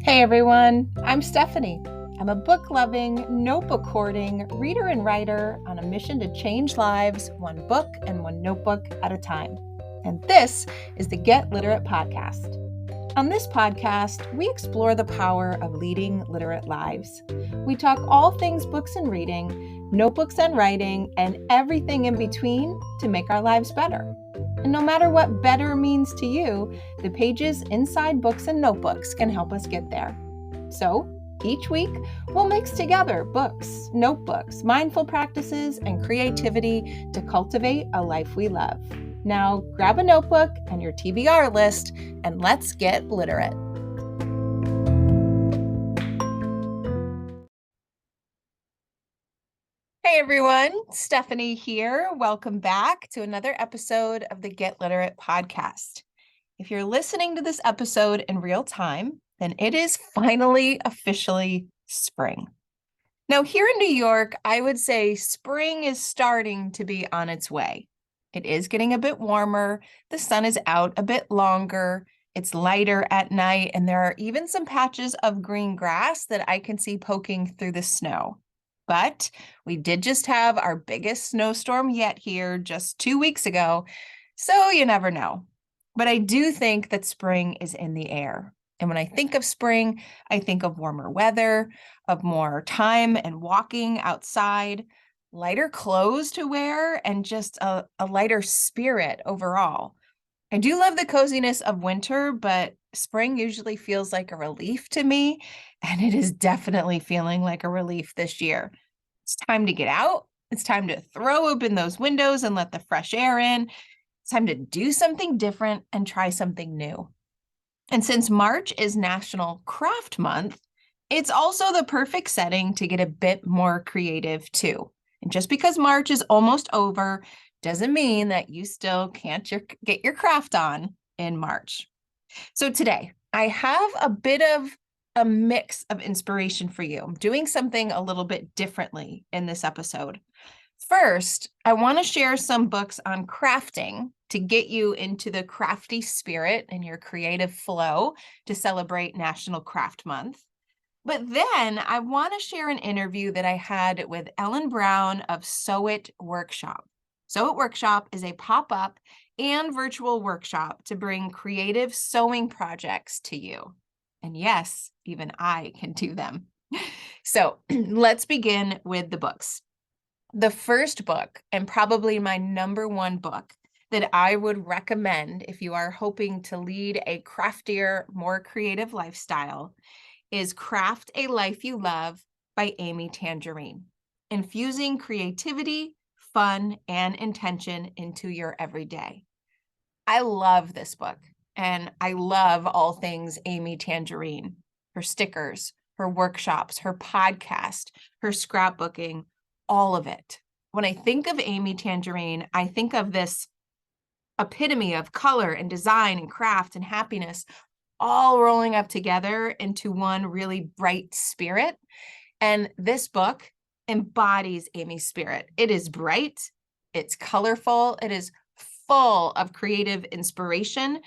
Hey everyone, I'm Stephanie. I'm a book-loving, notebook-hoarding reader and writer on a mission to change lives one book and one notebook at a time. And this is the Get Literate podcast. On this podcast, we explore the power of leading literate lives. We talk all things books and reading, notebooks and writing, and everything in between to make our lives better. And no matter what better means to you, the pages inside books and notebooks can help us get there. So, each week, we'll mix together books, notebooks, mindful practices, and creativity to cultivate a life we love. Now, grab a notebook and your TBR list, and let's get literate. Hey everyone, Stephanie here. Welcome back to another episode of the Get Literate podcast. If you're listening to this episode in real time, then it is finally officially spring. Now, here in New York, I would say spring is starting to be on its way. It is getting a bit warmer, the sun is out a bit longer, it's lighter at night, and there are even some patches of green grass that I can see poking through the snow. But we did just have our biggest snowstorm yet here just 2 weeks ago, so you never know. But I do think that spring is in the air. And when I think of spring, I think of warmer weather, of more time and walking outside, lighter clothes to wear, and just a lighter spirit overall. I do love the coziness of winter, but spring usually feels like a relief to me, and it is definitely feeling like a relief this year. It's time to get out. It's time to throw open those windows and let the fresh air in. It's time to do something different and try something new. And since March is National Craft Month, it's also the perfect setting to get a bit more creative too. And just because March is almost over doesn't mean that you still can't get your craft on in March. So today, I have a bit of a mix of inspiration for you. I'm doing something a little bit differently in this episode. First, I want to share some books on crafting to get you into the crafty spirit and your creative flow to celebrate National Craft Month. But then I want to share an interview that I had with Ellen Brown of Sew It Workshop. Sew It Workshop is a pop-up and virtual workshop to bring creative sewing projects to you. And yes, even I can do them. So let's begin with the books. The first book, and probably my number one book that I would recommend if you are hoping to lead a craftier, more creative lifestyle, is Craft a Life You Love by Amy Tangerine, infusing creativity, fun, and intention into your everyday. I love this book, and I love all things Amy Tangerine, her stickers, her workshops, her podcast, her scrapbooking, all of it. When I think of Amy Tangerine, I think of this epitome of color and design and craft and happiness all rolling up together into one really bright spirit. And this book embodies Amy's spirit. It is bright, it's colorful, it is full of creative inspiration.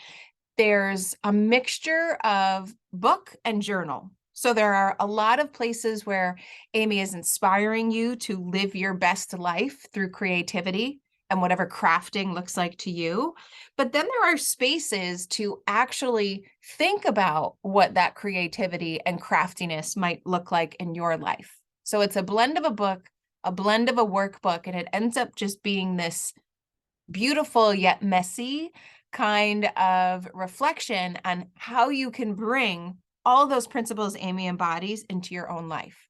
There's a mixture of book and journal. So there are a lot of places where Amy is inspiring you to live your best life through creativity and whatever crafting looks like to you. But then there are spaces to actually think about what that creativity and craftiness might look like in your life. So it's a blend of a book, a blend of a workbook, and it ends up just being this beautiful yet messy kind of reflection on how you can bring all those principles Amy embodies into your own life.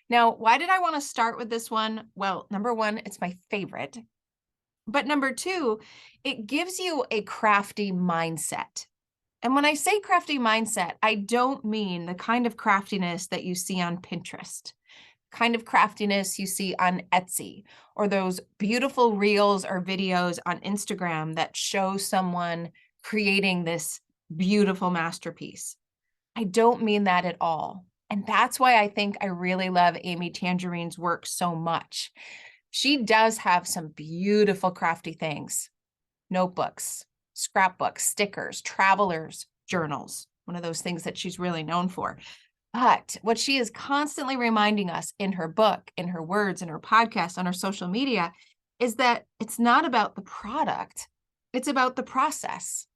Now, why did I want to start with this one? Well, number one, it's my favorite. But number two, it gives you a crafty mindset. And when I say crafty mindset, I don't mean the kind of craftiness that you see on Pinterest, kind of craftiness you see on Etsy, or those beautiful reels or videos on Instagram that show someone creating this beautiful masterpiece. I don't mean that at all. And that's why I think I really love Amy Tangerine's work so much. She does have some beautiful crafty things: notebooks, scrapbooks, stickers, travelers, journals. one of those things that she's really known for. But what she is constantly reminding us in her book, in her words, in her podcast, on her social media, is that it's not about the product, it's about the process.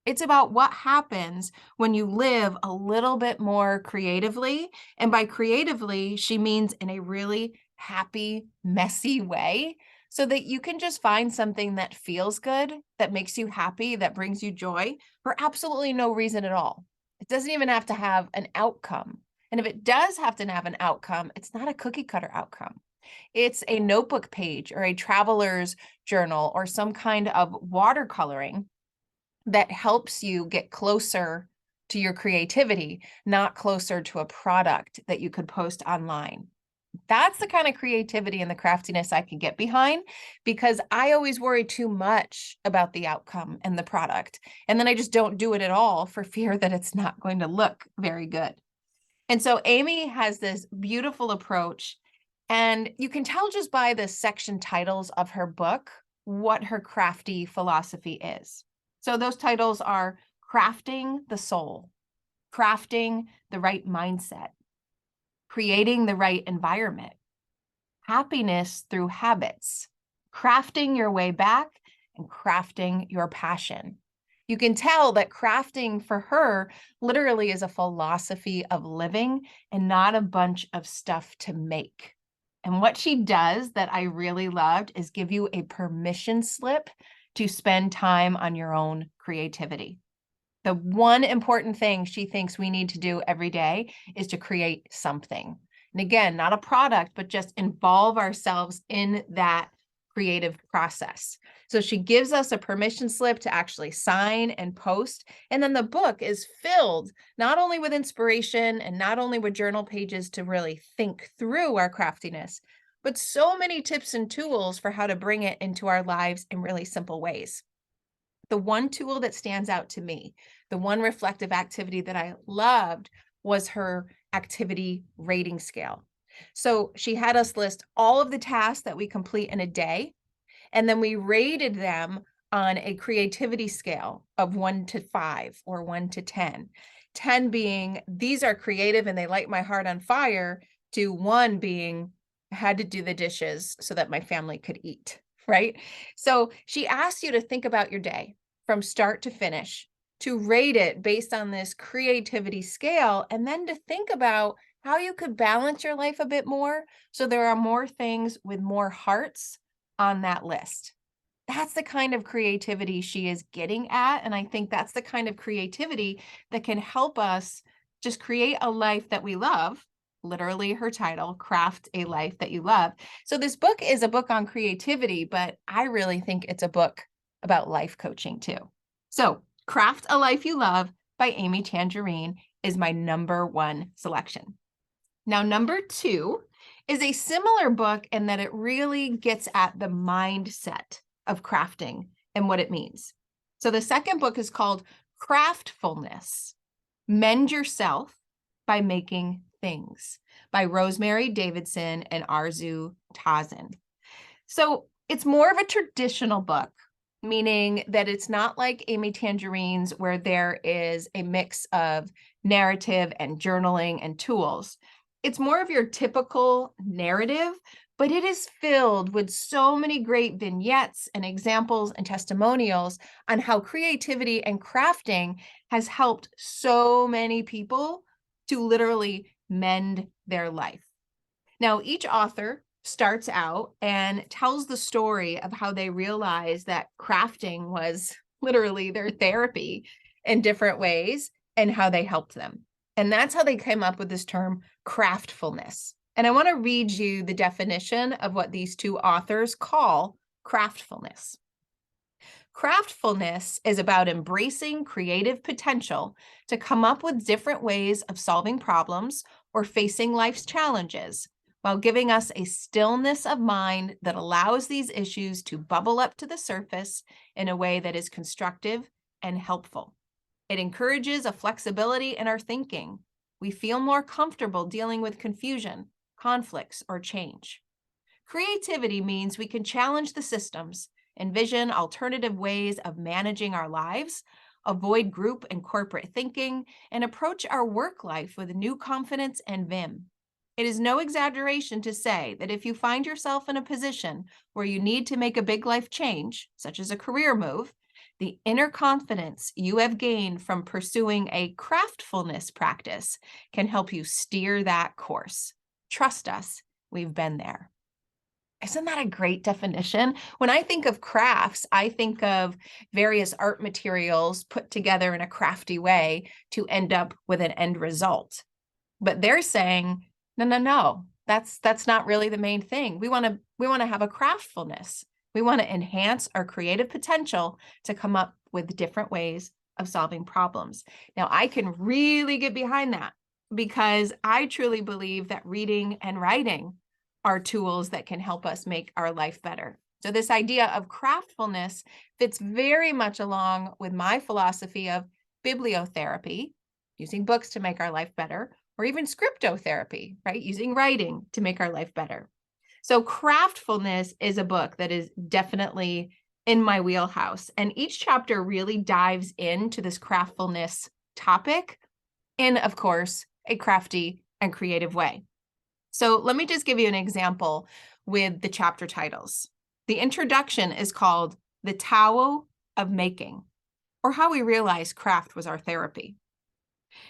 It's about what happens when you live a little bit more creatively. And by creatively, she means in a really happy, messy way, so that you can just find something that feels good, that makes you happy, that brings you joy for absolutely no reason at all. It doesn't even have to have an outcome. And if it does have to have an outcome, it's not a cookie cutter outcome. It's a notebook page or a traveler's journal or some kind of watercoloring that helps you get closer to your creativity, not closer to a product that you could post online. That's the kind of creativity and the craftiness I can get behind, because I always worry too much about the outcome and the product. And then I just don't do it at all for fear that it's not going to look very good. And so Amy has this beautiful approach, and you can tell just by the section titles of her book what her crafty philosophy is. So those titles are Crafting the Soul, Crafting the Right Mindset, Creating the Right Environment, Happiness Through Habits, Crafting Your Way Back, and Crafting Your Passion. You can tell that crafting for her literally is a philosophy of living and not a bunch of stuff to make. And what she does that I really loved is give you a permission slip to spend time on your own creativity. The one important thing she thinks we need to do every day is to create something. And again, not a product, but just involve ourselves in that creative process. So she gives us a permission slip to actually sign and post. And then the book is filled not only with inspiration and not only with journal pages to really think through our craftiness, but so many tips and tools for how to bring it into our lives in really simple ways. The one tool that stands out to me, the one reflective activity that I loved, was her activity rating scale. So she had us list all of the tasks that we complete in a day, and then we rated them on a creativity scale of 1 to 5 or 1 to 10. 10 being, these are creative and they light my heart on fire, to 1 being, I had to do the dishes so that my family could eat, right? So she asks you to think about your day from start to finish, to rate it based on this creativity scale, and then to think about how you could balance your life a bit more so there are more things with more hearts on that list. That's the kind of creativity she is getting at. And I think that's the kind of creativity that can help us just create a life that we love. Literally her title, Craft a Life That You Love. So this book is a book on creativity, but I really think it's a book about life coaching too. So Craft a Life You Love by Amy Tangerine is my number 1 selection. Now, number 2 is a similar book in that it really gets at the mindset of crafting and what it means. So the second book is called Craftfulness, Mend Yourself by Making Things by Rosemary Davidson and Arzu Tazin. So it's more of a traditional book, meaning that it's not like Amy Tangerine's where there is a mix of narrative and journaling and tools. It's more of your typical narrative, but it is filled with so many great vignettes and examples and testimonials on how creativity and crafting has helped so many people to literally mend their life. Now, each author starts out and tells the story of how they realized that crafting was literally their therapy in different ways and how they helped them. And that's how they came up with this term craftfulness. And I want to read you the definition of what these 2 authors call craftfulness. Craftfulness is about embracing creative potential to come up with different ways of solving problems or facing life's challenges, while giving us a stillness of mind that allows these issues to bubble up to the surface in a way that is constructive and helpful. It encourages a flexibility in our thinking. We feel more comfortable dealing with confusion, conflicts, or change. Creativity means we can challenge the systems, envision alternative ways of managing our lives, avoid group and corporate thinking, and approach our work life with new confidence and vim. It is no exaggeration to say that if you find yourself in a position where you need to make a big life change, such as a career move, the inner confidence you have gained from pursuing a craftfulness practice can help you steer that course. Trust us, we've been there. Isn't that a great definition? When I think of crafts, I think of various art materials put together in a crafty way to end up with an end result. But they're saying, no, that's not really the main thing. We want to have a craftfulness. We want to enhance our creative potential to come up with different ways of solving problems. Now, I can really get behind that because I truly believe that reading and writing are tools that can help us make our life better. So this idea of craftfulness fits very much along with my philosophy of bibliotherapy, using books to make our life better, or even scriptotherapy, right? Using writing to make our life better. So Craftfulness is a book that is definitely in my wheelhouse. And each chapter really dives into this craftfulness topic in, of course, a crafty and creative way. So let me just give you an example with the chapter titles. The introduction is called The Tao of Making, or How We Realized Craft Was Our Therapy.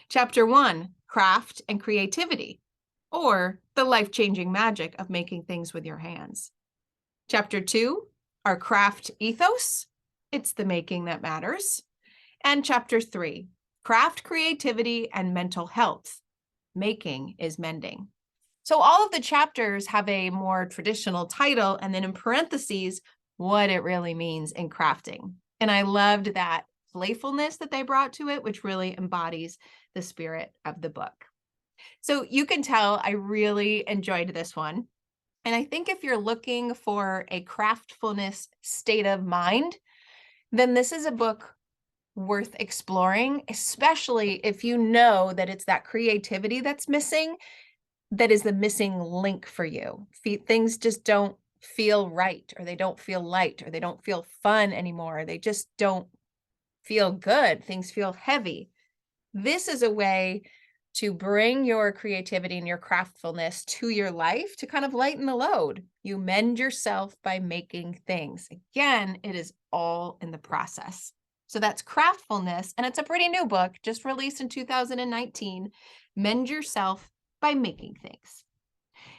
Chapter 1, Craft and Creativity, or The Life-Changing Magic of Making Things with Your Hands. Chapter 2, Our Craft Ethos, It's the Making That Matters. And Chapter 3, Craft, Creativity, and Mental Health, Making is Mending. So all of the chapters have a more traditional title, and then in parentheses, what it really means in crafting. And I loved that playfulness that they brought to it, which really embodies the spirit of the book. So you can tell I really enjoyed this one. And I think if you're looking for a craftfulness state of mind, then this is a book worth exploring, especially if you know that it's that creativity that's missing, that is the missing link for you. Things just don't feel right, or they don't feel light, or they don't feel fun anymore. They just don't feel good. Things feel heavy. This is a way to bring your creativity and your craftfulness to your life to kind of lighten the load. You mend yourself by making things. Again, it is all in the process. So that's Craftfulness, and it's a pretty new book, just released in 2019. Mend Yourself by Making Things.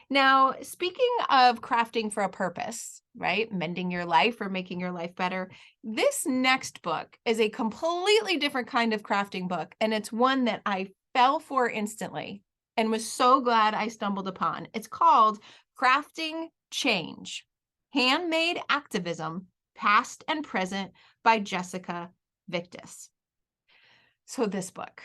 Now, speaking of crafting for a purpose, right? Mending your life or making your life better. This next book is a completely different kind of crafting book, and it's one that I fell for instantly and was so glad I stumbled upon. It's called Crafting Change, Handmade Activism, Past and Present by Jessica Victus. So this book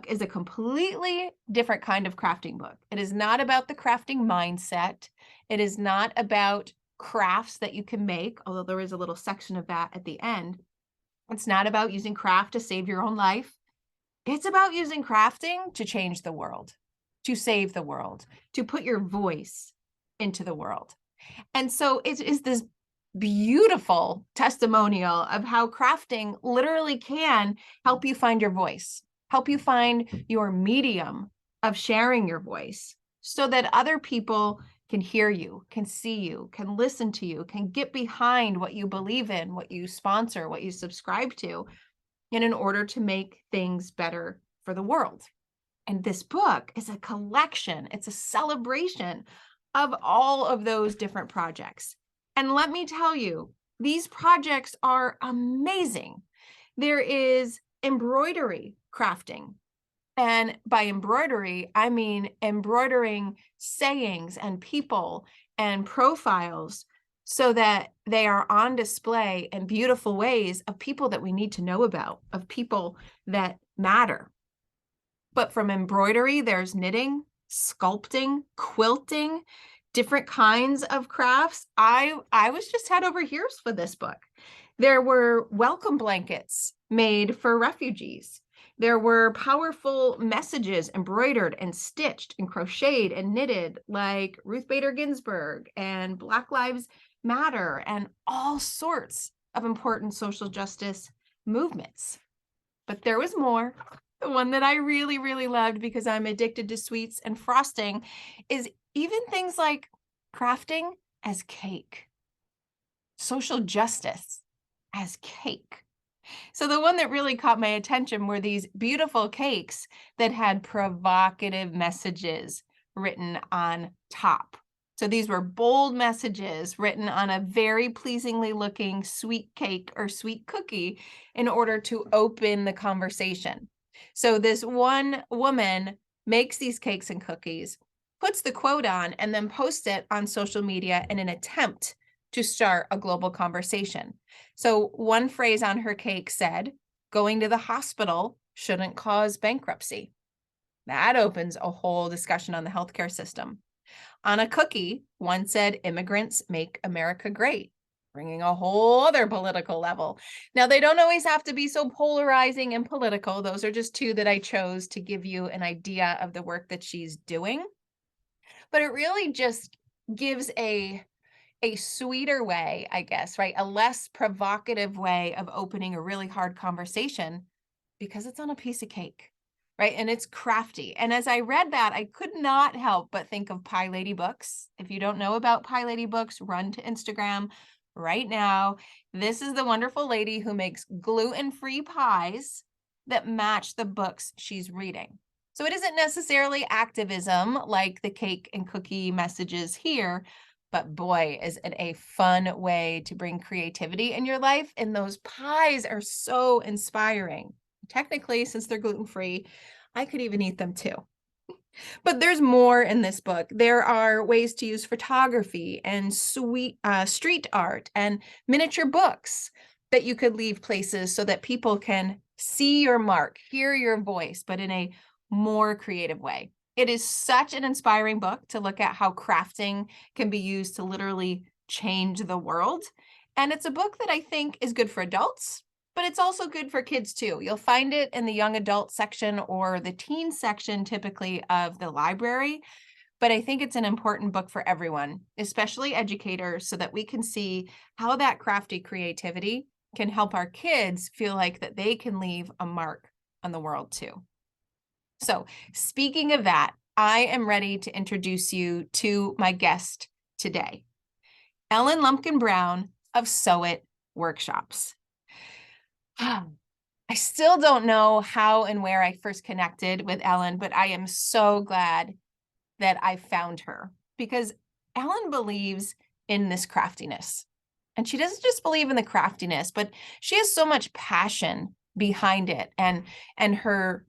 is a completely different kind of crafting book. It is not about the crafting mindset. It is not about crafts that you can make, although there is a little section of that at the end. It's not about using craft to save your own life. It's about using crafting to change the world, to save the world, to put your voice into the world. And so it is this beautiful testimonial of how crafting literally can help you find your voice, help you find your medium of sharing your voice so that other people can hear you, can see you, can listen to you, can get behind what you believe in, what you sponsor, what you subscribe to, and in order to make things better for the world. And this book is a collection, it's a celebration of all of those different projects. And let me tell you, these projects are amazing. There is embroidery crafting. And by embroidery, I mean embroidering sayings and people and profiles so that they are on display in beautiful ways of people that we need to know about, of people that matter. But from embroidery, there's knitting, sculpting, quilting, different kinds of crafts. I was just head over heels for this book. There were welcome blankets made for refugees. There were powerful messages embroidered and stitched and crocheted and knitted, like Ruth Bader Ginsburg and Black Lives Matter and all sorts of important social justice movements. But there was more. The one that I really, really loved because I'm addicted to sweets and frosting is even things like crafting as cake, social justice as cake. So the one that really caught my attention were these beautiful cakes that had provocative messages written on top. So these were bold messages written on a very pleasingly looking sweet cake or sweet cookie in order to open the conversation. So this one woman makes these cakes and cookies, puts the quote on, and then posts it on social media in an attempt to start a global conversation. So one phrase on her cake said, "Going to the hospital shouldn't cause bankruptcy." That opens a whole discussion on the healthcare system. On a cookie, one said, "Immigrants make America great," bringing a whole other political level. Now, they don't always have to be so polarizing and political. Those are just two that I chose to give you an idea of the work that she's doing. But it really just gives a sweeter way, I guess, right? A less provocative way of opening a really hard conversation because it's on a piece of cake, right? And it's crafty. And as I read that, I could not help but think of Pie Lady Books. If you don't know about Pie Lady Books, run to Instagram right now. This is the wonderful lady who makes gluten-free pies that match the books she's reading. So it isn't necessarily activism like the cake and cookie messages here, but boy, is it a fun way to bring creativity in your life. And those pies are so inspiring. Technically, since they're gluten-free, I could even eat them too. But there's more in this book. There are ways to use photography and street art and miniature books that you could leave places so that people can see your mark, hear your voice, but in a more creative way. It is such an inspiring book to look at how crafting can be used to literally change the world. And it's a book that I think is good for adults, but it's also good for kids too. You'll find it in the young adult section or the teen section typically of the library. But I think it's an important book for everyone, especially educators, so that we can see how that crafty creativity can help our kids feel like that they can leave a mark on the world too. So speaking of that, I am ready to introduce you to my guest today, Ellen Lumpkin Brown of Sew It Workshops. I still don't know how and where I first connected with Ellen, but I am so glad that I found her because Ellen believes in this craftiness. And she doesn't just believe in the craftiness, but she has so much passion behind it and her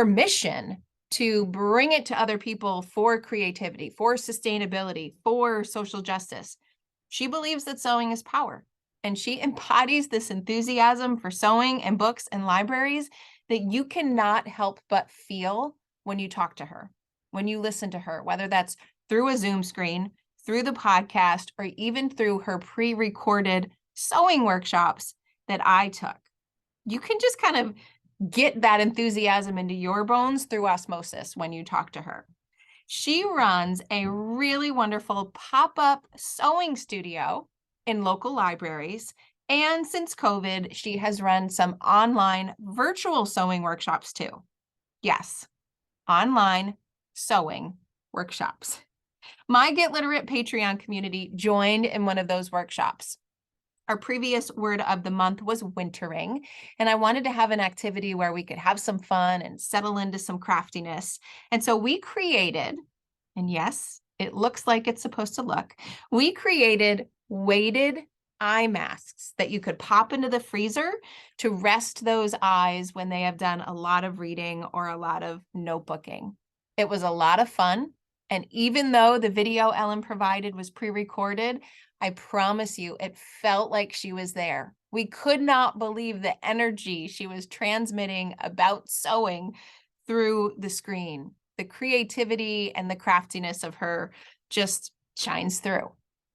mission to bring it to other people for creativity, for sustainability, for social justice. She believes that sewing is power, and she embodies this enthusiasm for sewing and books and libraries that you cannot help but feel when you talk to her, when you listen to her, whether that's through a Zoom screen, through the podcast, or even through her pre-recorded sewing workshops that I took. You can just kind of get that enthusiasm into your bones through osmosis when you talk to her. She runs a really wonderful pop-up sewing studio in local libraries. And since COVID, she has run some online virtual sewing workshops too. Yes, online sewing workshops. My Get Literate Patreon community joined in one of those workshops. Our previous word of the month was wintering, and I wanted to have an activity where we could have some fun and settle into some craftiness. And so we created, and yes, it looks like it's supposed to look, we created weighted eye masks that you could pop into the freezer to rest those eyes when they have done a lot of reading or a lot of notebooking. It was a lot of fun. And even though the video Ellen provided was pre-recorded, I promise you, it felt like she was there. We could not believe the energy she was transmitting about sewing through the screen. The creativity and the craftiness of her just shines through.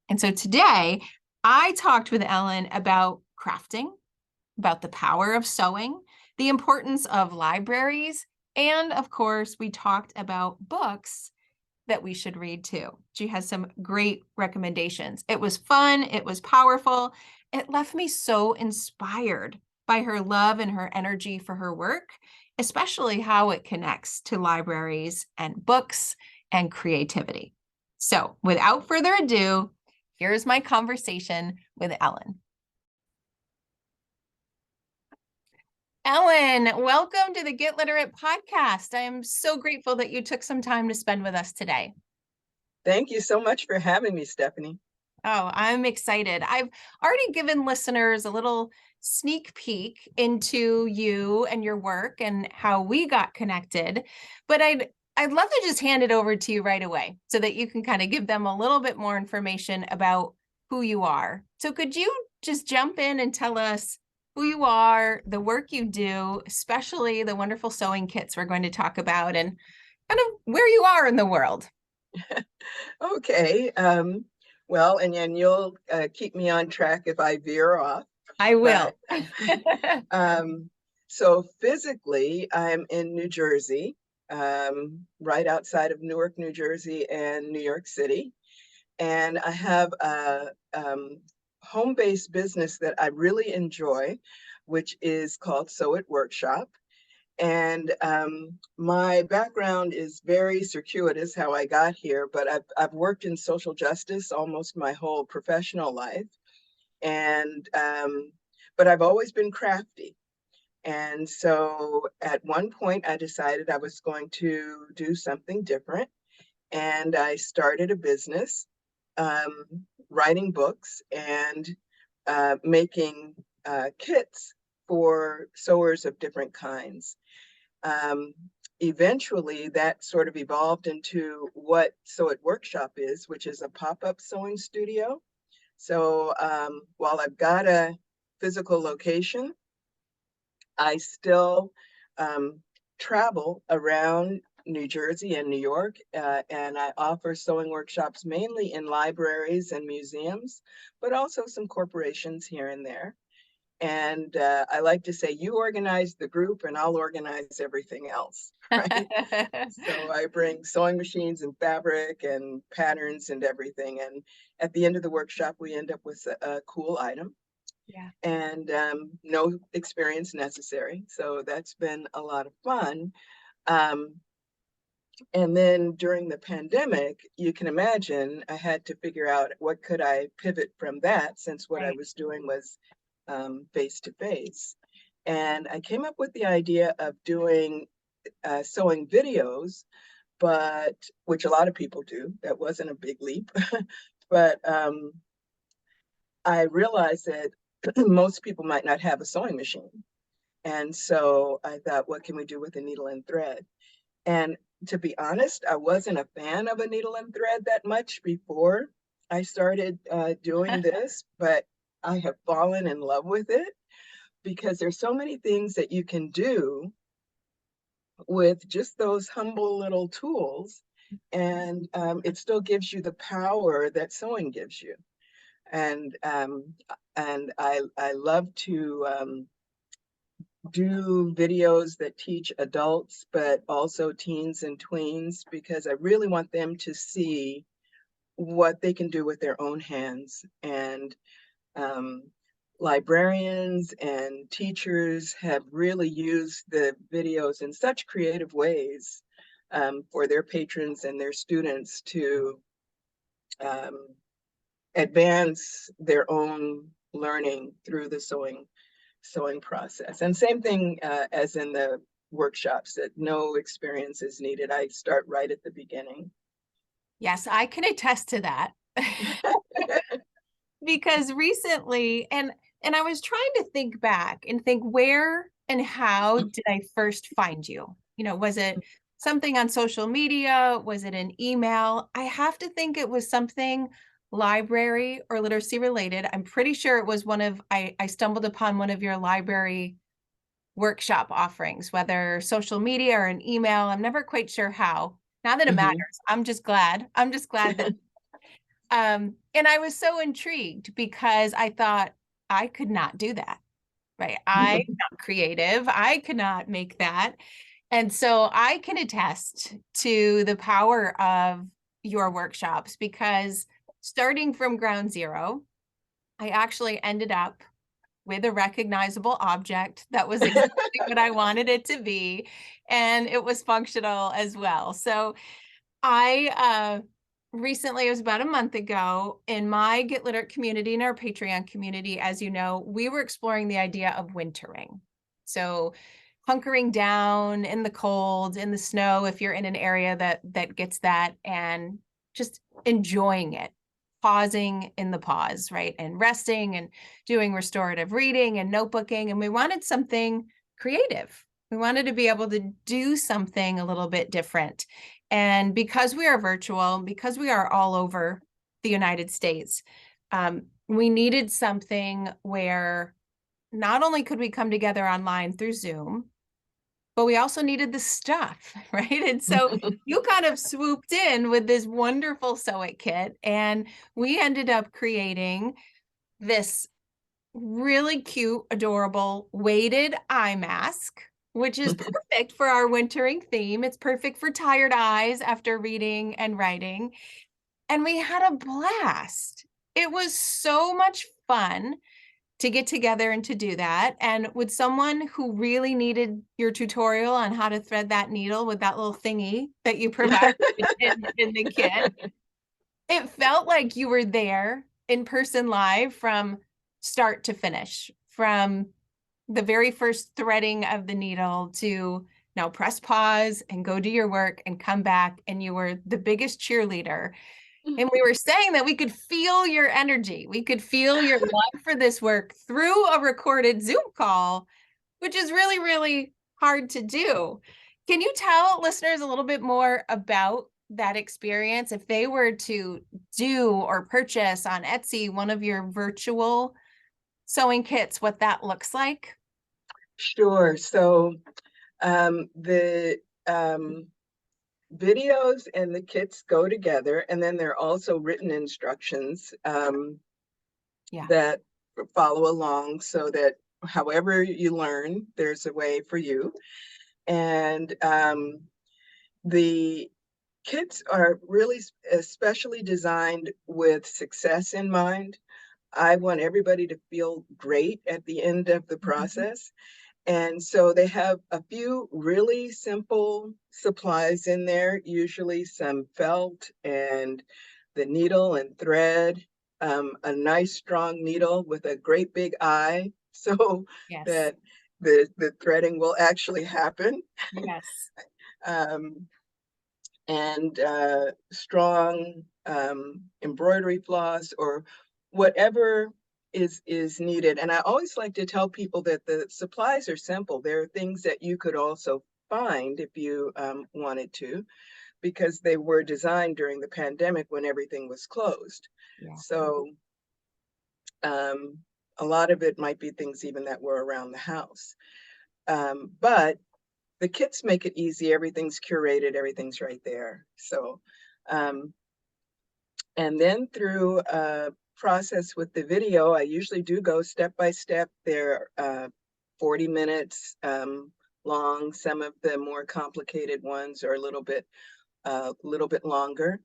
And so today, I talked with Ellen about crafting, about the power of sewing, the importance of libraries, and of course, we talked about books that we should read too. She has some great recommendations. It was fun. It was powerful. It left me so inspired by her love and her energy for her work, especially how it connects to libraries and books and creativity. So without further ado, here's my conversation with Ellen. Ellen, welcome to the Get Literate podcast. I am so grateful that you took some time to spend with us today. Thank you so much for having me, Stephanie. Oh, I'm excited. I've already given listeners a little sneak peek into you and your work and how we got connected, but I'd love to just hand it over to you right away so that you can kind of give them a little bit more information about who you are. So could you just jump in and tell us who you are, the work you do, especially the wonderful sewing kits we're going to talk about, and kind of where you are in the world? Okay. Well, and you'll keep me on track if I veer off. I will. But so physically, I'm in New Jersey, right outside of Newark, New Jersey, and New York City. And I have a home-based business that I really enjoy, which is called Sew It Workshop. And my background is very circuitous how I got here, but I've worked in social justice almost my whole professional life. And but I've always been crafty. And so at one point I decided I was going to do something different. And I started a business, writing books and making kits for sewers of different kinds. Eventually that sort of evolved into what Sew It Workshop is, which is a pop-up sewing studio. So while I've got a physical location, I still travel around New Jersey and New York, and I offer sewing workshops mainly in libraries and museums, but also some corporations here and there. And I like to say, you organize the group and I'll organize everything else, right? So I bring sewing machines and fabric and patterns and everything. And at the end of the workshop, we end up with a cool item. Yeah. And no experience necessary. So that's been a lot of fun. And then during the pandemic, you can imagine I had to figure out what could I pivot from that, since what I was doing was face-to-face. And I came up with the idea of doing sewing videos, but which a lot of people do. That wasn't a big leap. But I realized that most people might not have a sewing machine. And so I thought, what can we do with a needle and thread? And to be honest, I wasn't a fan of a needle and thread that much before I started doing this, but I have fallen in love with it because there's so many things that you can do with just those humble little tools. And it still gives you the power that sewing gives you. And I love to do videos that teach adults, but also teens and tweens, because I really want them to see what they can do with their own hands. And librarians and teachers have really used the videos in such creative ways for their patrons and their students to advance their own learning through the sewing process. And same thing as in the workshops, that no experience is needed. I start right at the beginning. Yes, I can attest to that. Because recently, and I was trying to think back and think, where and how did I first find you? You know, was it something on social media? Was it an email? I have to think it was something library or literacy related. I'm pretty sure it was I stumbled upon one of your library workshop offerings, whether social media or an email. I'm never quite sure how. Not that it matters. I'm just glad that and I was so intrigued because I thought I could not do that, right? I'm not creative. I could not make that. And so I can attest to the power of your workshops, because starting from ground zero, I actually ended up with a recognizable object that was exactly what I wanted it to be. And it was functional as well. So I recently, it was about a month ago, in my Get Literate community, in our Patreon community, as you know, we were exploring the idea of wintering. So hunkering down in the cold, in the snow, if you're in an area that gets that, and just enjoying it, pausing in the pause, right? And resting and doing restorative reading and notebooking. And we wanted something creative. We wanted to be able to do something a little bit different. And because we are virtual, because we are all over the United States, we needed something where not only could we come together online through Zoom, but we also needed the stuff, right? And so you kind of swooped in with this wonderful sew it kit, and we ended up creating this really cute, adorable weighted eye mask, which is perfect for our wintering theme. It's perfect for tired eyes after reading and writing. And we had a blast. It was so much fun to get together and to do that. And with someone who really needed your tutorial on how to thread that needle with that little thingy that you provided in the kit, it felt like you were there in person live from start to finish, from the very first threading of the needle to now press pause and go do your work and come back, and you were the biggest cheerleader. And we were saying that we could feel your energy. We could feel your love for this work through a recorded Zoom call, which is really, really hard to do. Can you tell listeners a little bit more about that experience if they were to do or purchase on Etsy one of your virtual sewing kits, what that looks like? Sure. So the videos and the kits go together, and then there are also written instructions that follow along, so that however you learn, there's a way for you. And the kits are really especially designed with success in mind. I want everybody to feel great at the end of the process. And so they have a few really simple supplies in there, usually some felt and the needle and thread, a nice strong needle with a great big eye so Yes. that the threading will actually happen. Yes. And strong embroidery floss or whatever is needed. And I always like to tell people that the supplies are simple. There are things that you could also find if you wanted to, because they were designed during the pandemic when everything was closed. Yeah. So a lot of it might be things even that were around the house. But the kits make it easy. Everything's curated, everything's right there. So, and then through a process with the video, I usually do go step by step. They're 40 minutes long. Some of the more complicated ones are a little bit longer.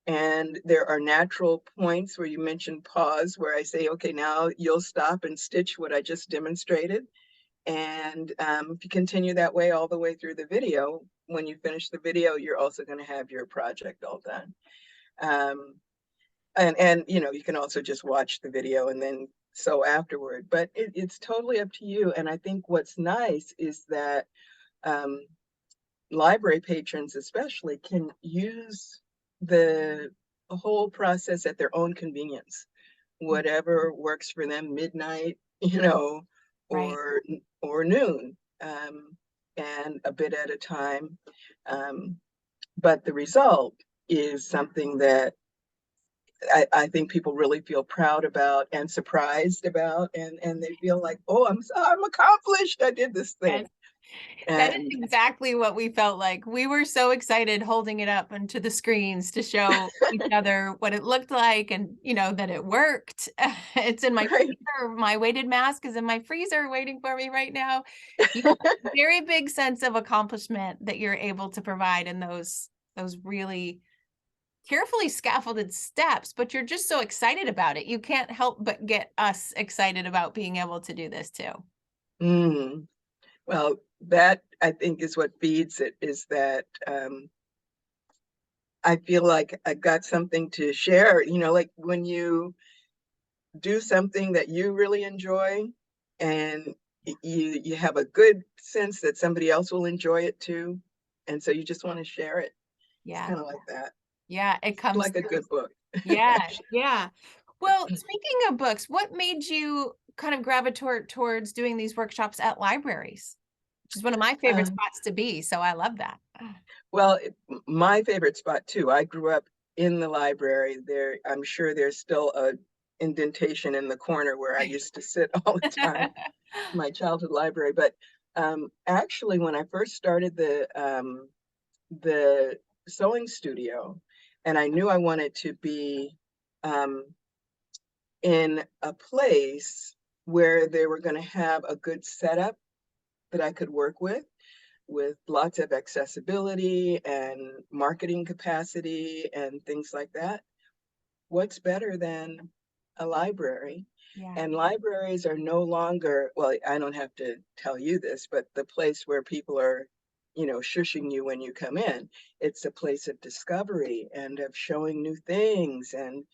And there are natural points where you mentioned pause, where I say, okay, now you'll stop and stitch what I just demonstrated. And if you continue that way all the way through the video, when you finish the video, you're also going to have your project all done. And you know, you can also just watch the video and then sew afterward, but it's totally up to you. And I think what's nice is that library patrons especially can use the whole process at their own convenience, whatever works for them, midnight, you know, Right. or noon, and a bit at a time. But the result is something that I think people really feel proud about and surprised about, and they feel like, oh, I'm accomplished. I did this thing. That is And exactly what we felt like. We were so excited holding it up into the screens to show each other what it looked like, and you know that it worked. It's in my right. freezer. My weighted mask is in my freezer waiting for me right now. You have a very big sense of accomplishment that you're able to provide in those really carefully scaffolded steps, but you're just so excited about it. You can't help but get us excited about being able to do this too. Mm. Well, that I think is what feeds it, is that I feel like I got something to share. Like when you do something that you really enjoy and you have a good sense that somebody else will enjoy it too. And so you just want to share it. It's Yeah. kind of like that. Yeah. It comes Like a through. good book. Yeah. Yeah. Well, speaking of books, what made you kind of gravitate towards doing these workshops at libraries? Which is one of my favorite Um, spots to be. So I love that. well, my favorite spot too. I grew up in the library. I'm sure there's still a indentation in the corner where I used to sit all the time, my childhood library. But actually, when I first started the sewing studio, and I knew I wanted to be um, in a place where they were going to have a good setup that I could work with lots of accessibility and marketing capacity and things like that. What's better than a library? Yeah. And libraries are no longer, well, I don't have to tell you this, but the place where people are, shushing you when you come in. It's a place of discovery and of showing new things, and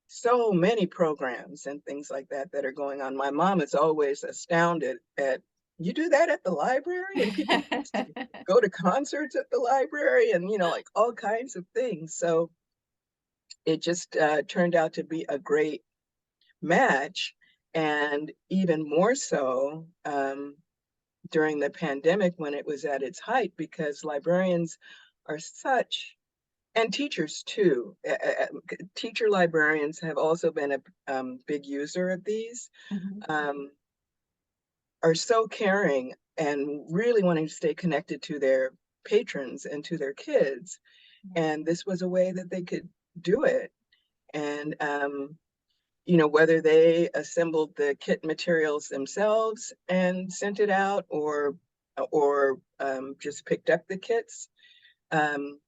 so many programs and things like that are going on. My mom is always astounded at, you do that at the library, and people used to go to concerts at the library, and like all kinds of things. So it just turned out to be a great match, and even more so during the pandemic when it was at its height, because librarians are such, and teachers too. Teacher librarians have also been a big user of these, Mhm. um, are so caring and really wanting to stay connected to their patrons and to their kids. And this was a way that they could do it. And whether they assembled the kit materials themselves and sent it out, or just picked up the kits. Um,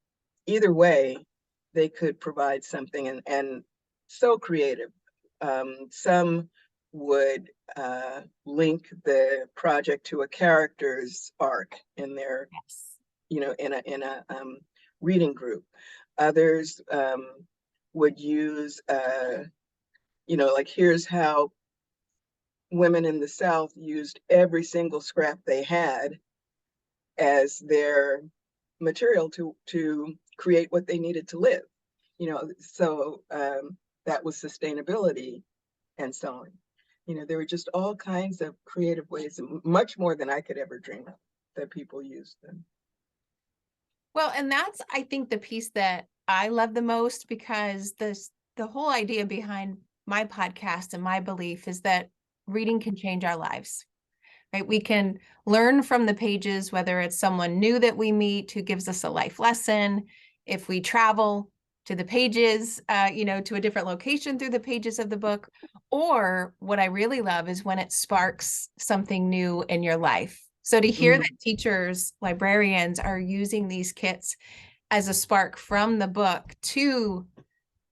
Either way, they could provide something, and so creative. Some would link the project to a character's arc in their, Yes. in a reading group. Others would use like, here's how women in the South used every single scrap they had as their material to create what they needed to live. So that was sustainability and sewing. There were just all kinds of creative ways, much more than I could ever dream of, that people used them. Well, and that's, I think, the piece that I love the most, because the whole idea behind my podcast and my belief is that reading can change our lives, right? We can learn from the pages, whether it's someone new that we meet who gives us a life lesson, if we travel to the pages, to a different location through the pages of the book, or what I really love is when it sparks something new in your life. So to hear Mm, that teachers, librarians are using these kits as a spark from the book to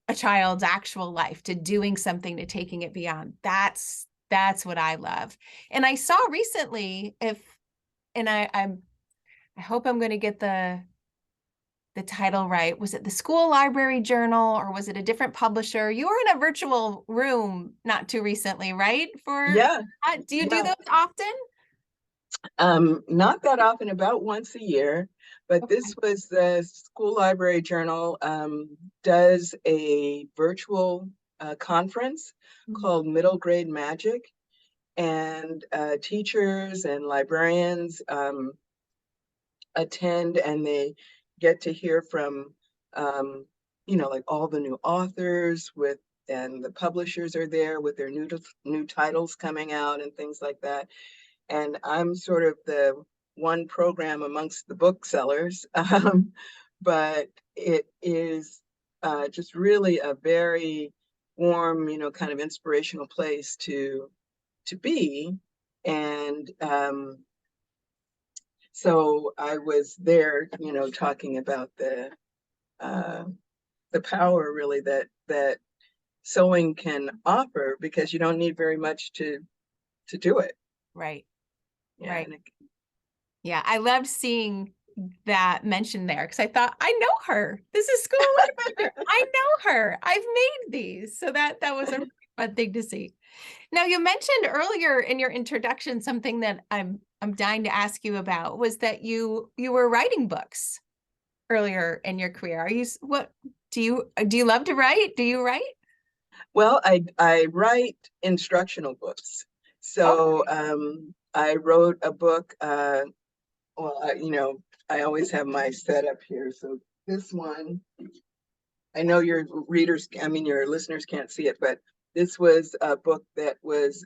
a child's actual life, to doing something, to taking it beyond, that's what I love. And I saw recently, and I hope I'm going to get the title right. Was it the School Library Journal, or was it a different publisher? You were in a virtual room not too recently, right? yeah, Do you do yeah. those often? Not that often, about once a year, but this Okay. was the School Library Journal does a virtual conference Mhm. called Middle Grade Magic, and teachers and librarians attend, and they get to hear from like all the new authors, and the publishers are there with their new titles coming out and things like that. And I'm sort of the one program amongst the booksellers, but it is just really a very warm, kind of inspirational place to be. And so I was there, talking about uh, the power really that sewing can offer, because you don't need very much to do it. Right. Yeah. Right. Yeah, I loved seeing that mentioned there because I thought, I know her. This is school. I know her. I've made these. So that was a really fun thing to see. Now, you mentioned earlier in your introduction something that I'm dying to ask you about, was that you were writing books earlier in your career. Are you what do you love to write? Do you write? Well, I write instructional books. So Okay. I wrote a book. I always have my setup here. So this one, I know your your listeners can't see it, but this was a book that was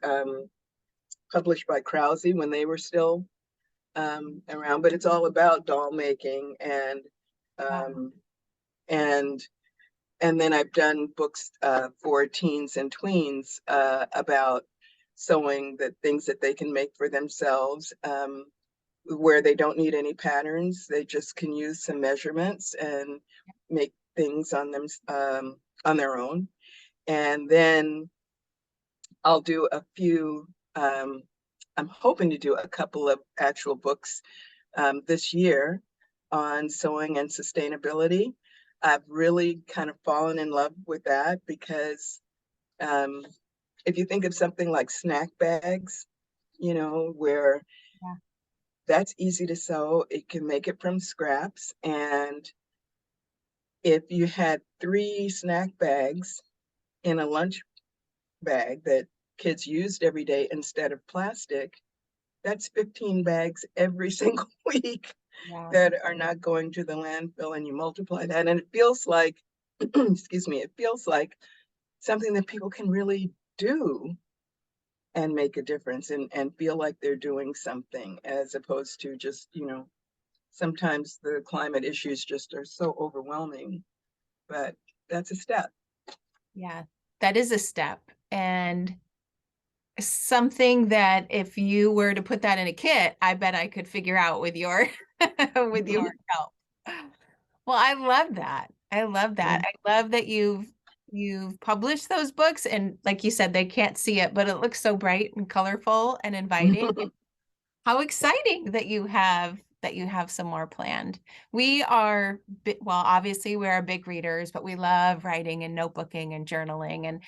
published by Crafty when they were still around. But it's all about doll making, Wow. um, and and then I've done books for teens and tweens about sewing, the things that they can make for themselves, where they don't need any patterns. They just can use some measurements and make things on their own. And then I'll do a few. I'm hoping to do a couple of actual books this year on sewing and sustainability. I've really kind of fallen in love with that because um, if you think of something like snack bags, where Yeah. that's easy to sew, it can make it from scraps. And if you had 3 snack bags in a lunch bag that kids used every day instead of plastic, that's 15 bags every single week Yeah. that are not going to the landfill, and you multiply that, and it feels like, excuse me, it feels like something that people can really do and make a difference, and feel like they're doing something, as opposed to just, sometimes the climate issues just are so overwhelming, but that's a step. Yeah. That is a step. And something that if you were to put that in a kit, I bet I could figure out with your with your help. Well, I love that. I love that. I love that you've published those books, and like you said, they can't see it, but it looks so bright and colorful and inviting. How exciting that you have some more planned. We are well, obviously we're big readers, but we love writing and notebooking and journaling, and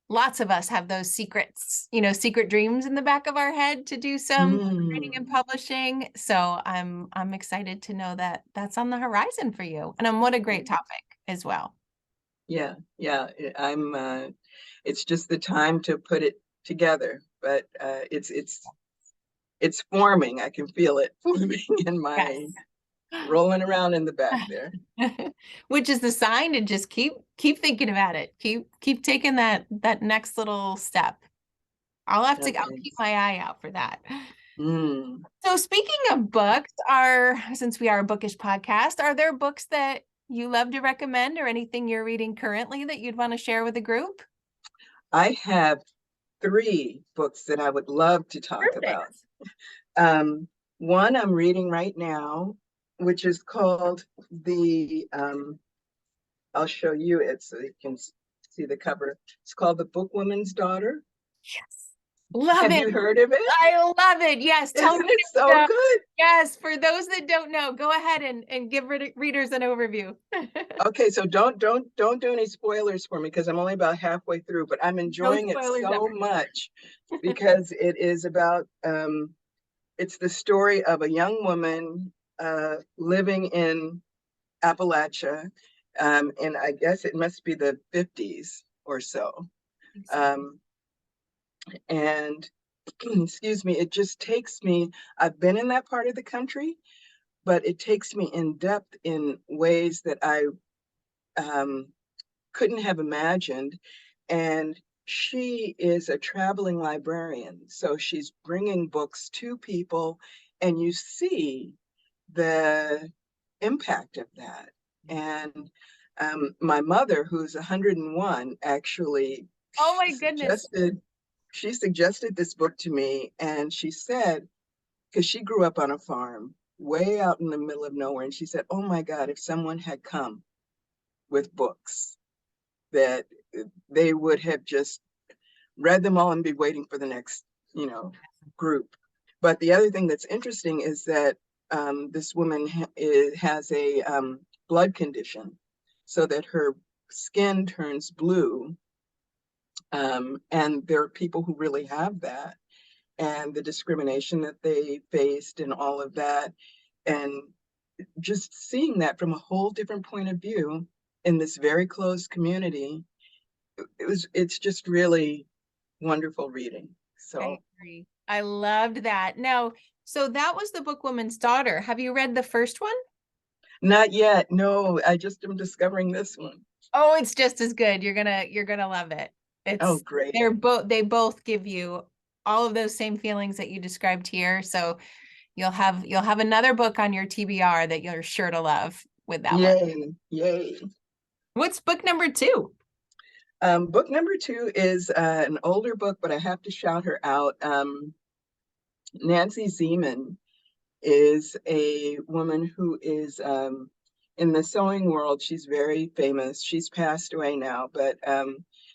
lots of us have those secrets, secret dreams in the back of our head to do some writing and Mm. publishing. So I'm excited to know that that's on the horizon for you. And what a great topic as well. Yeah, yeah. It's just the time to put it together, but it's forming. I can feel it forming in my Yes. rolling around in the back there. Which is the sign to just keep thinking about it. Keep taking that next little step. I'll Okay. keep my eye out for that. Mm. So speaking of books, since we are a bookish podcast, are there books that you love to recommend or anything you're reading currently that you'd want to share with the group? I have 3 books that I would love to talk about. Perfect. Um, One I'm reading right now, which is called I'll show you it so you can see the cover. It's called The Bookwoman's Daughter. Yes. Love Have it. you heard of it? I love it. Yes. Tell Isn't me. it so good? Yes. For those that don't know, go ahead and give readers an overview. Okay, so don't do any spoilers for me, because I'm only about halfway through, but I'm No enjoying it spoilers so much because it is about it's the story of a young woman living in Appalachia, and I guess it must be the 50s or so. ever. Um, and excuse me, it just takes me, I've been in that part of the country, but it takes me in depth in ways that I um, couldn't have imagined. And she is a traveling librarian, so she's bringing books to people, and you see the impact of that. And my mother, who's 101, actually Oh my goodness. she suggested this book to me, and she said, because she grew up on a farm way out in the middle of nowhere, and she said, "Oh my God, if someone had come with books, that they would have just read them all and be waiting for the next, group. But the other thing that's interesting is that this woman has a blood condition, so that her skin turns blue. And there are people who really have that, and the discrimination that they faced and all of that. And just seeing that from a whole different point of view in this very closed community, it's just really wonderful reading. I So agree. I loved that. Now, so that was The Bookwoman's Daughter. Have you read the first one? not yet. No, I just am discovering this one. Oh, it's just as good. You're gonna love it. Oh, It's great. they both give you all of those same feelings that you described here. So you'll have another book on your TBR that you're sure to love with that one. Yay, yay. What's book number two? Book number two is an older book, but I have to shout her out. Nancy Zeman is a woman who is in the sewing world. She's very famous. She's passed away now, but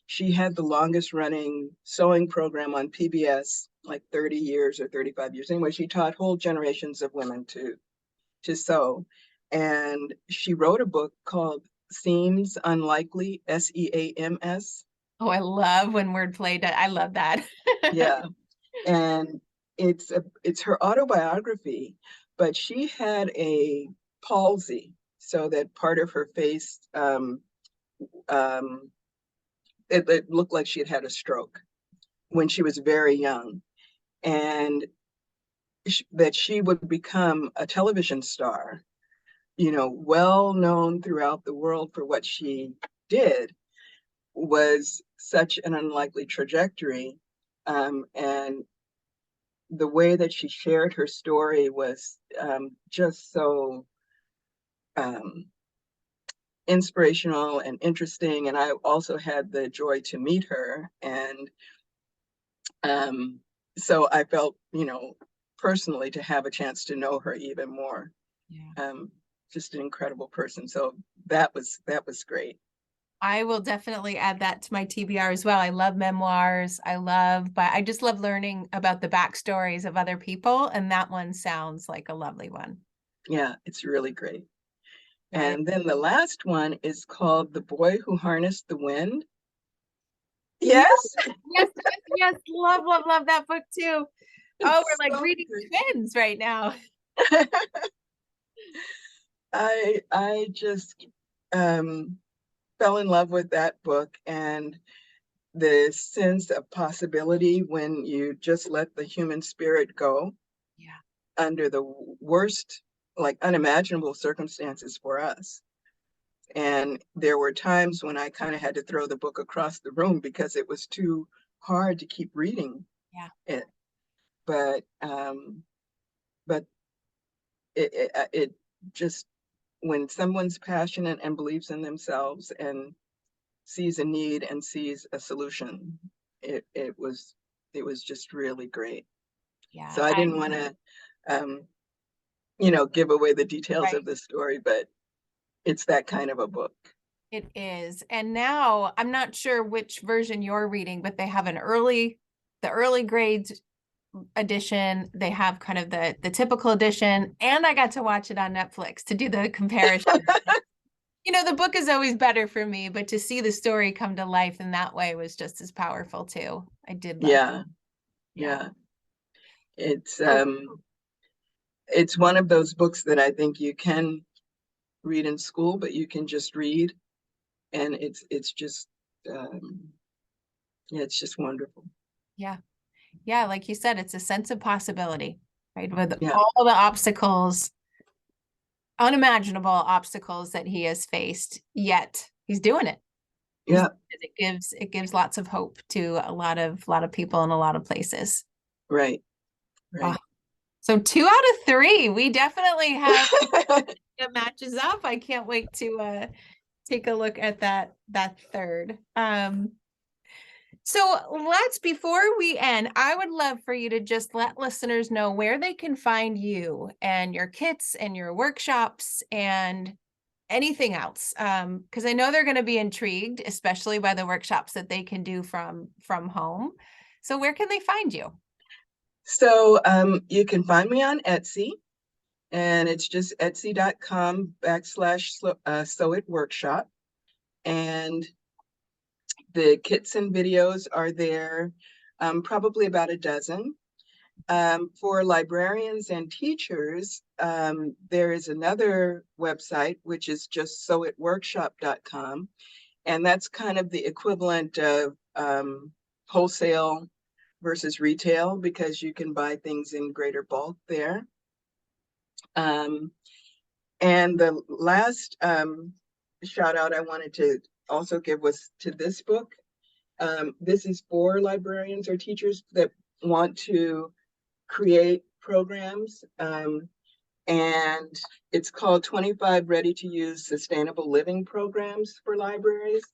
she had the longest running sewing program on PBS, like 30 years or 35 years. Anyway, she taught whole generations of women to sew. And she wrote a book called Seams Unlikely, Seams. Oh, I love when wordplay does. I love that. Yeah. And it's her autobiography, but she had a palsy, so that part of her face, it looked like she had had a stroke when she was very young, and that she would become a television star, well known throughout the world for what she did, was such an unlikely trajectory. And the way that she shared her story was just so inspirational and interesting. And I also had the joy to meet her. And so I felt, personally, to have a chance to know her even more. Yeah. Just an incredible person. So that was great. I will definitely add that to my TBR as well. I love memoirs. But I just love learning about the backstories of other people. And that one sounds like a lovely one. Yeah, it's really great. Yeah. And then the last one is called The Boy Who Harnessed the Wind. Yes, Yes. yes, yes, yes. Love, love, love that book too. Oh, It's we're like so reading great. twins right now. I just fell in love with that book, and the sense of possibility when you just let the human spirit go Yeah. under the worst, like unimaginable circumstances for us. And there were times when I kind of had to throw the book across the room because it was too hard to keep reading Yeah. it. But but it just, when someone's passionate and believes in themselves and sees a need and sees a solution, it was just really great. Yeah. So I didn't want to give away the details Right. of the story, but it's that kind of a book. It is. And now I'm not sure which version you're reading, but they have the early grades edition. They have kind of the typical edition. And I got to watch it on Netflix to do the comparison. The book is always better for me, but to see the story come to life in that way was just as powerful too. I did love it. Yeah, Yeah. yeah. It's So it's one of those books that I think you can read in school, but you can just read, and it's just yeah, it's just wonderful. yeah. Yeah, like you said, it's a sense of possibility, right? With Yeah, all the obstacles, unimaginable obstacles that he has faced, yet he's doing it. yeah, It gives lots of hope to a lot of people in a lot of places. right, Oh, right. so 2 out of 3, we definitely have it matches up. I can't wait to take a look at that third. So before we end, I would love for you to just let listeners know where they can find you and your kits and your workshops and anything else? Because I know they're going to be intrigued, especially by the workshops that they can do from home. So where can they find you? So you can find me on Etsy, and it's just etsy.com/sew it workshop. And the kits and videos are there, probably about a dozen. For librarians and teachers, there is another website, which is just sewitworkshop.com. And that's kind of the equivalent of wholesale versus retail, because you can buy things in greater bulk there. And the last shout out I wanted to also give was to this book. This is for librarians or teachers that want to create programs, and it's called 25 Ready to Use Sustainable Living Programs for Libraries.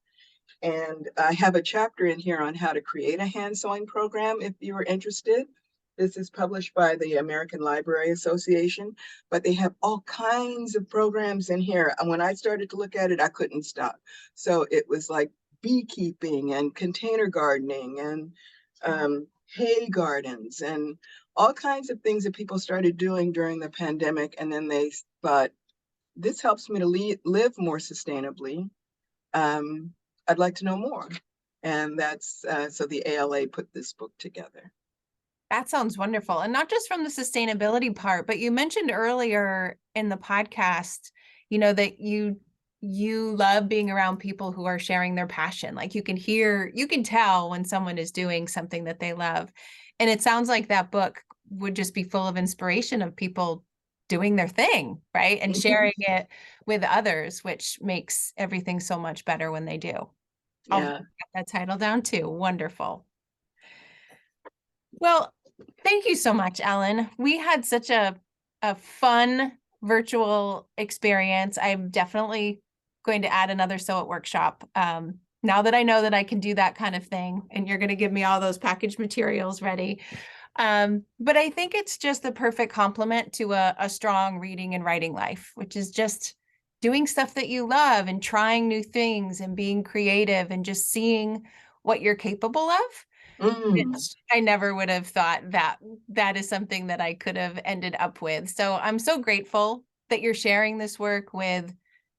And I have a chapter in here on how to create a hand sewing program if you are interested. This is published by the American Library Association, but they have all kinds of programs in here. And when I started to look at it, I couldn't stop. So it was like beekeeping and container gardening and hay gardens and all kinds of things that people started doing during the pandemic. And then they thought, this helps me to live more sustainably. I'd like to know more. And that's so the ALA put this book together. That sounds wonderful. And not just from the sustainability part, but you mentioned earlier in the podcast, that you love being around people who are sharing their passion. Like you can tell when someone is doing something that they love. And it sounds like that book would just be full of inspiration of people doing their thing, right? And sharing it with others, which makes everything so much better when they do. I'll get that title down too. Wonderful. Well, thank you so much, Ellen. We had such a fun virtual experience. I'm definitely going to add another Sew It workshop. Now that I know that I can do that kind of thing, and you're going to give me all those packaged materials ready. But I think it's just the perfect complement to a strong reading and writing life, which is just doing stuff that you love and trying new things and being creative and just seeing what you're capable of. Which I never would have thought that is something that I could have ended up with. So I'm so grateful that you're sharing this work with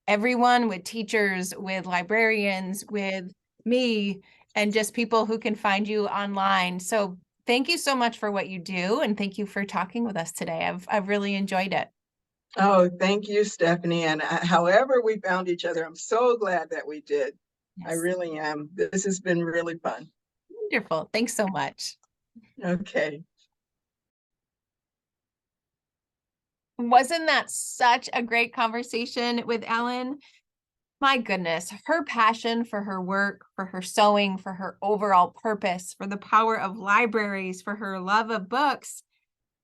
everyone, with teachers, with librarians, with me, and just people who can find you online. So thank you so much for what you do, and thank you for talking with us today. I've really enjoyed it. Oh, thank you, Stephanie. And however we found each other, I'm so glad that we did. Yes. I really am. This has been really fun. Wonderful. Thanks so much. Okay. Wasn't that such a great conversation with Ellen? My goodness, her passion for her work, for her sewing, for her overall purpose, for the power of libraries, for her love of books,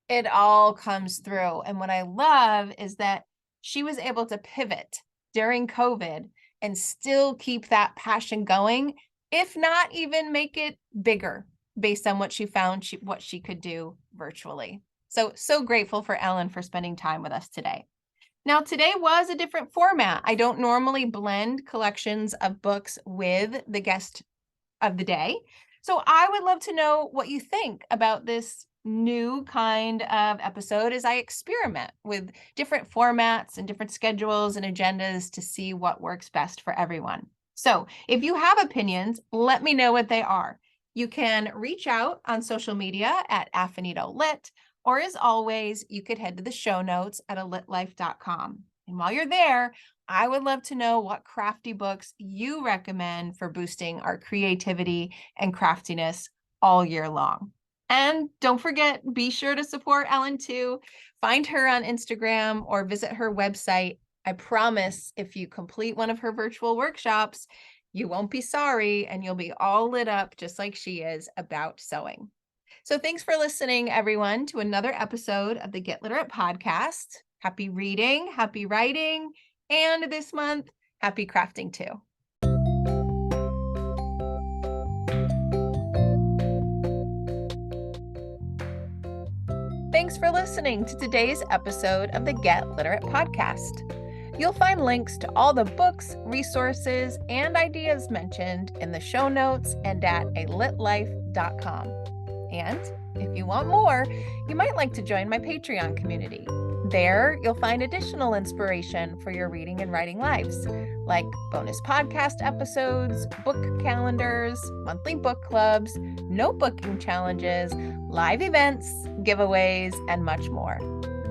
it all comes through. And what I love is that she was able to pivot during COVID and still keep that passion going, if not even make it bigger based on what she found what she could do virtually. So grateful for Ellen for spending time with us today. Now, today was a different format. I don't normally blend collections of books with the guest of the day. So I would love to know what you think about this new kind of episode as I experiment with different formats and different schedules and agendas to see what works best for everyone. So if you have opinions, let me know what they are. You can reach out on social media at AfinitoLit, or as always, you could head to the show notes at alitlife.com. And while you're there, I would love to know what crafty books you recommend for boosting our creativity and craftiness all year long. And don't forget, be sure to support Ellen too. Find her on Instagram or visit her website. I promise if you complete one of her virtual workshops, you won't be sorry and you'll be all lit up just like she is about sewing. So thanks for listening, everyone, to another episode of the Get Literate podcast. Happy reading, happy writing, and this month, happy crafting too. Thanks for listening to today's episode of the Get Literate podcast. You'll find links to all the books, resources, and ideas mentioned in the show notes and at alitlife.com. And if you want more, you might like to join my Patreon community. There, you'll find additional inspiration for your reading and writing lives, like bonus podcast episodes, book calendars, monthly book clubs, notebooking challenges, live events, giveaways, and much more.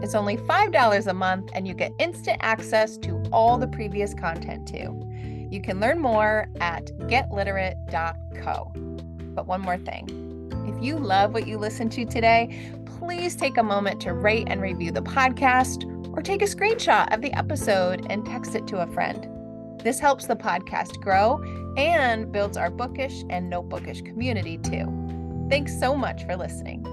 It's only $5 a month, and you get instant access to all the previous content too. You can learn more at getliterate.co. But one more thing. If you love what you listened to today, please take a moment to rate and review the podcast, or take a screenshot of the episode and text it to a friend. This helps the podcast grow and builds our bookish and no bookish community too. Thanks so much for listening.